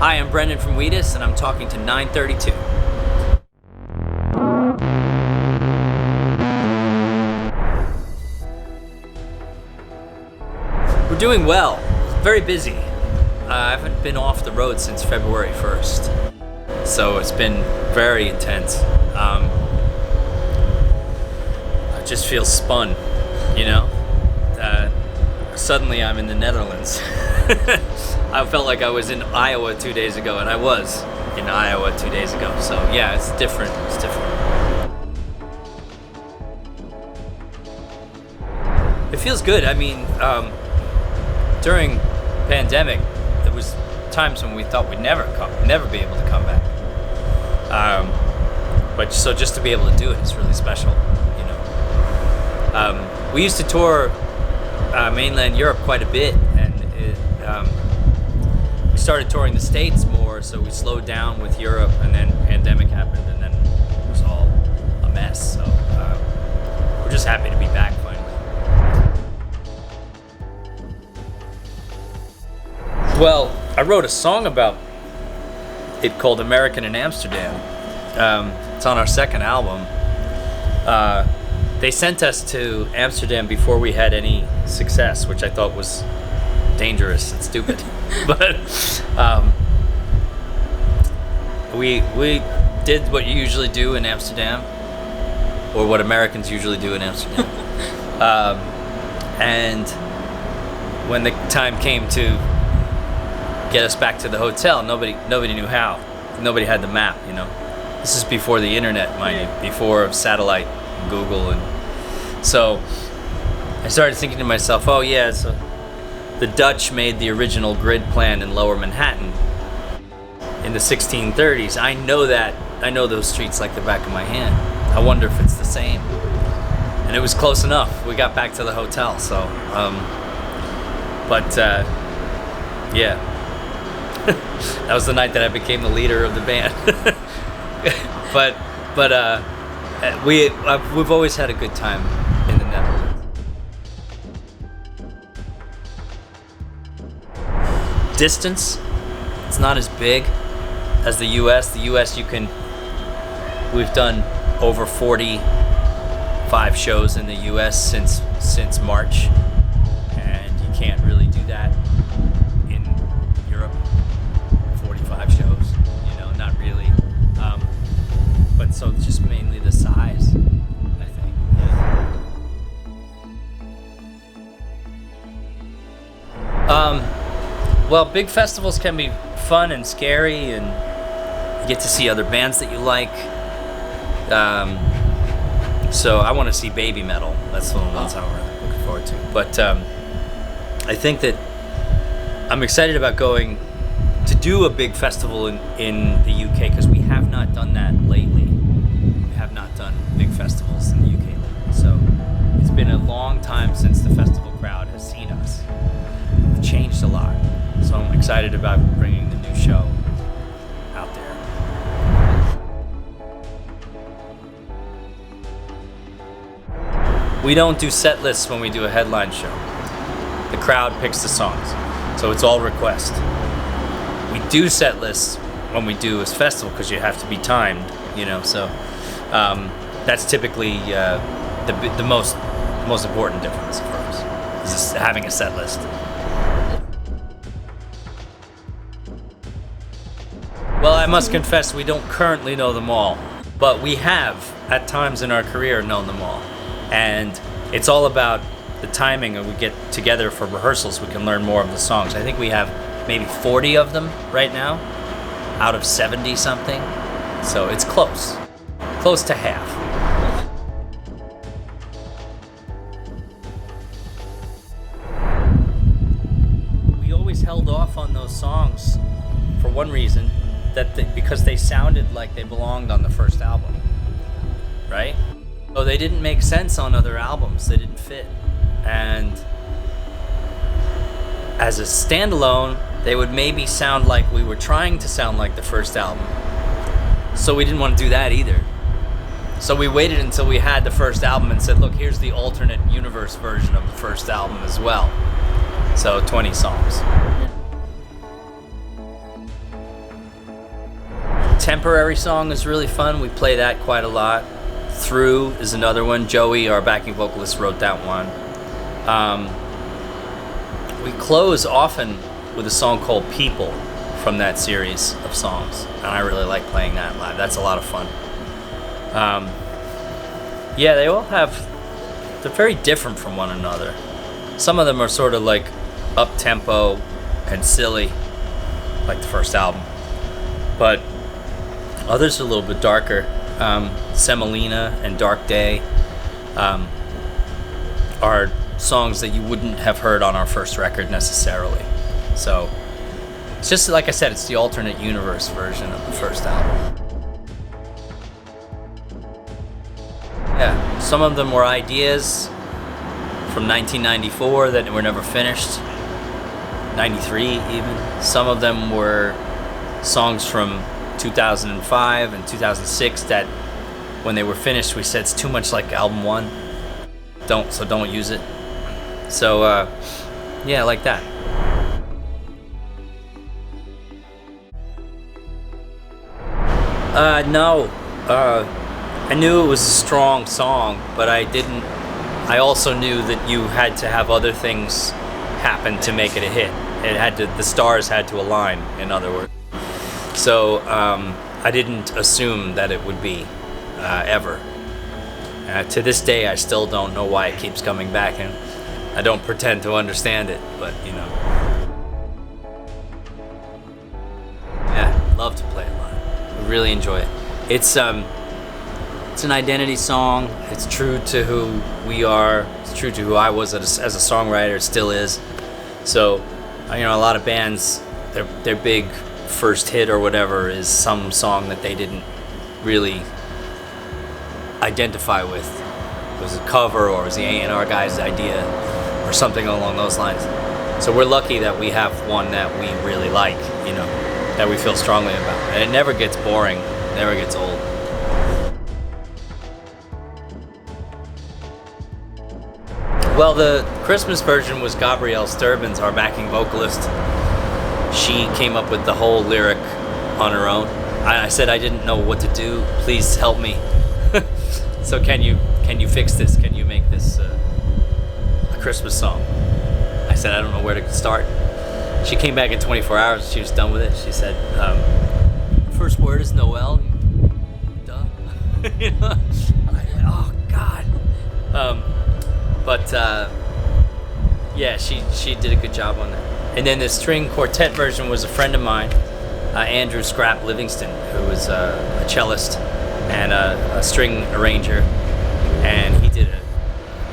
Hi, I'm Brendan from Wheatus, and I'm talking to 932. We're doing well. Very busy. I haven't been off the road since February 1st, so it's been very intense. I just feel spun, you know? Suddenly I'm in the Netherlands. I felt like I was in Iowa 2 days ago, and I was in Iowa 2 days ago. So yeah, it's different. It's different. It feels good. I mean, during pandemic, there was times when we thought we'd never be able to come back. But so just to be able to do it is really special, you know. We used to tour mainland Europe quite a bit, and we started touring the States more, so we slowed down with Europe, and then pandemic happened, and then it was all a mess. So we're just happy to be back finally. Well, I wrote a song about it called American in Amsterdam. It's on our second album. They sent us to Amsterdam before we had any success, which I thought was dangerous and stupid. But we did what you usually do in Amsterdam, or what Americans usually do in Amsterdam. And when the time came to get us back to the hotel, nobody knew how. Nobody had the map, you know. This is before the internet, mind you, before satellite, Google, and so I started thinking to myself, oh yeah, so the Dutch made the original grid plan in Lower Manhattan in the 1630s. I know that. I know those streets like the back of my hand. I wonder if it's the same. And it was close enough. We got back to the hotel, so yeah. That was the night that I became the leader of the band. We've always had a good time in the Netherlands. Distance, it's not as big as the U.S. The U.S. we've done over 45 shows in the U.S. since March, and you can't really do that in Europe. 45 shows, you know, not really. But so it's just mainly the size, I think. Yeah. Well, big festivals can be fun and scary, and you get to see other bands that you like. So I want to see Baby Metal. That's the one I'm really looking forward to. But I think that I'm excited about going to do a big festival in the UK, because we have not done that lately. We have not done big festivals in the UK lately. So it's been a long time since the festival crowd has seen us. We've changed a lot. So I'm excited about bringing the new show out there. We don't do set lists when we do a headline show. The crowd picks the songs, so it's all request. We do set lists when we do a festival, because you have to be timed, you know. So that's typically the most important difference for us, is just having a set list. Well, I must confess, we don't currently know them all, but we have, at times in our career, known them all. And it's all about the timing, and we get together for rehearsals, we can learn more of the songs. I think we have maybe 40 of them right now, out of 70 something. So it's close to half. We always held off on those songs for one reason, because they sounded like they belonged on the first album, right? So they didn't make sense on other albums, they didn't fit. And as a standalone, they would maybe sound like we were trying to sound like the first album. So we didn't want to do that either. So we waited until we had the first album and said, look, here's the alternate universe version of the first album as well. So 20 songs. Temporary song is really fun. We play that quite a lot. Through is another one. Joey, our backing vocalist, wrote that one. We close often with a song called People from that series of songs, and I really like playing that live. That's a lot of fun. Yeah, they all they're very different from one another. Some of them are sort of like up-tempo and silly, like the first album, but others are a little bit darker. Semolina and Dark Day are songs that you wouldn't have heard on our first record necessarily. So it's just, like I said, it's the alternate universe version of the first album. Yeah, some of them were ideas from 1994 that were never finished, 93 even. Some of them were songs from 2005 and 2006 that when they were finished we said it's too much like album 1, don't use it. So yeah, like that. No, I knew it was a strong song, but I also knew that you had to have other things happen to make it a hit. The stars had to align, in other words. So I didn't assume that it would be ever. To this day, I still don't know why it keeps coming back, and I don't pretend to understand it, but you know. Yeah, love to play it live. I really enjoy it. It's an identity song. It's true to who we are. It's true to who I was as a songwriter. It still is. So, you know, a lot of bands, their big first hit or whatever is some song that they didn't really identify with. It was a cover, or it was the A&R guy's idea, or something along those lines. So we're lucky that we have one that we really like, you know, that we feel strongly about. And it never gets boring, never gets old. Well, the Christmas version was Gabrielle Sturbins, our backing vocalist. She came up with the whole lyric on her own. I said I didn't know what to do. Please help me. So can you fix this? Can you make this a Christmas song? I said I don't know where to start. She came back in 24 hours. She was done with it. She said, first word is Noel. Duh. You know? Oh God. Yeah, she did a good job on that. And then the string quartet version was a friend of mine, Andrew Scrap Livingston, who was a cellist and a string arranger, and he did an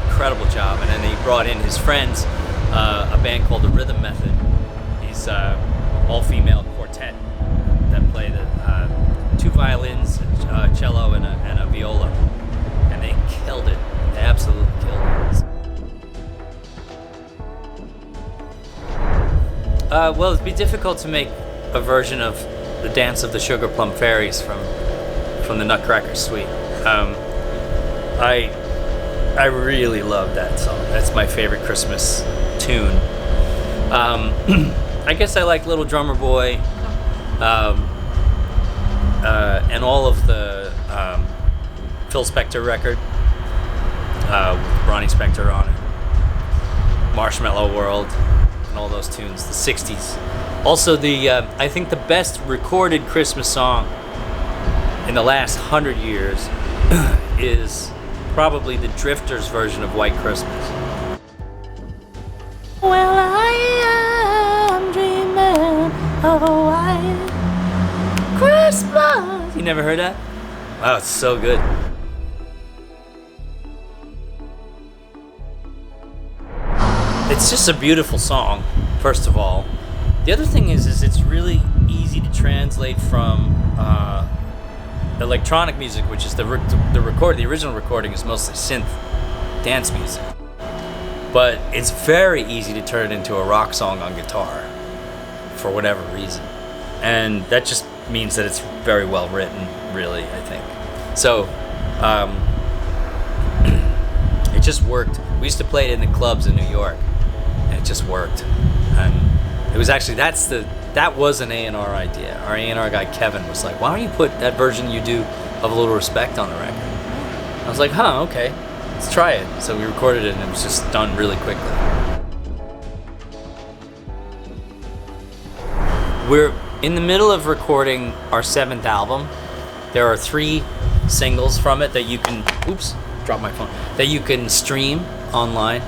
incredible job. And then he brought in his friends, a band called the Rhythm Method. He's all-female quartet that play the 2 violins, cello, and a viola, and they killed it. They absolutely killed it. Well, it'd be difficult to make a version of the Dance of the Sugar Plum Fairies from the Nutcracker Suite. I really love that song. That's my favorite Christmas tune. I guess I like Little Drummer Boy, and all of the Phil Spector record with Ronnie Spector on it, Marshmallow World, and all those tunes, the 60s. Also, I think the best recorded Christmas song in the last 100 years is probably the Drifters version of White Christmas. Well, I am dreaming of a white Christmas. You never heard that? Wow, it's so good. It's just a beautiful song, first of all. The other thing is it's really easy to translate from electronic music, which is the original recording is mostly synth dance music. But it's very easy to turn it into a rock song on guitar for whatever reason. And that just means that it's very well written, really, I think. So, it just worked. We used to play it in the clubs in New York, and it just worked. And it was actually, that's that was an A&R idea. Our A&R guy Kevin was like, why don't you put that version you do of A Little Respect on the record? I was like, huh, okay, let's try it. So we recorded it and it was just done really quickly. We're in the middle of recording our 7th album. There are 3 singles from it that you can, oops, dropped my phone, that you can stream online.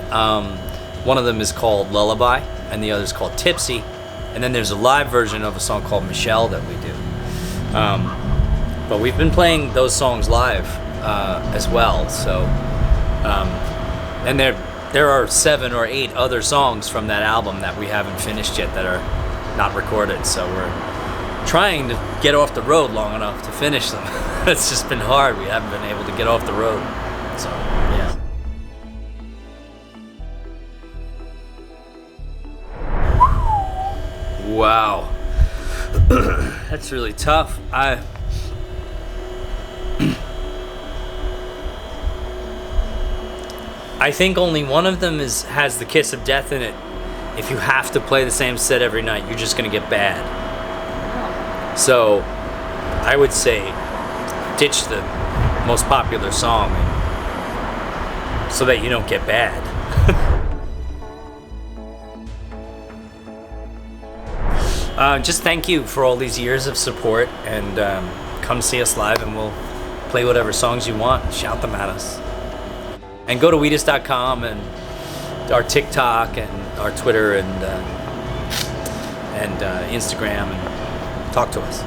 One of them is called Lullaby and the other is called Tipsy. And then there's a live version of a song called Michelle that we do. But we've been playing those songs live as well. So, and there are 7 or 8 other songs from that album that we haven't finished yet that are not recorded. So we're trying to get off the road long enough to finish them. It's just been hard. We haven't been able to get off the road. So, yeah. Wow. That's really tough. I think only one of them has the kiss of death in it. If you have to play the same set every night, you're just gonna get bad. So I would say ditch the most popular song so that you don't get bad. Just thank you for all these years of support, and come see us live and we'll play whatever songs you want. Shout them at us. And go to Wheatus.com and our TikTok and our Twitter and Instagram and talk to us.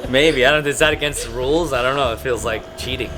Maybe. I don't know. Is that against the rules? I don't know. It feels like cheating.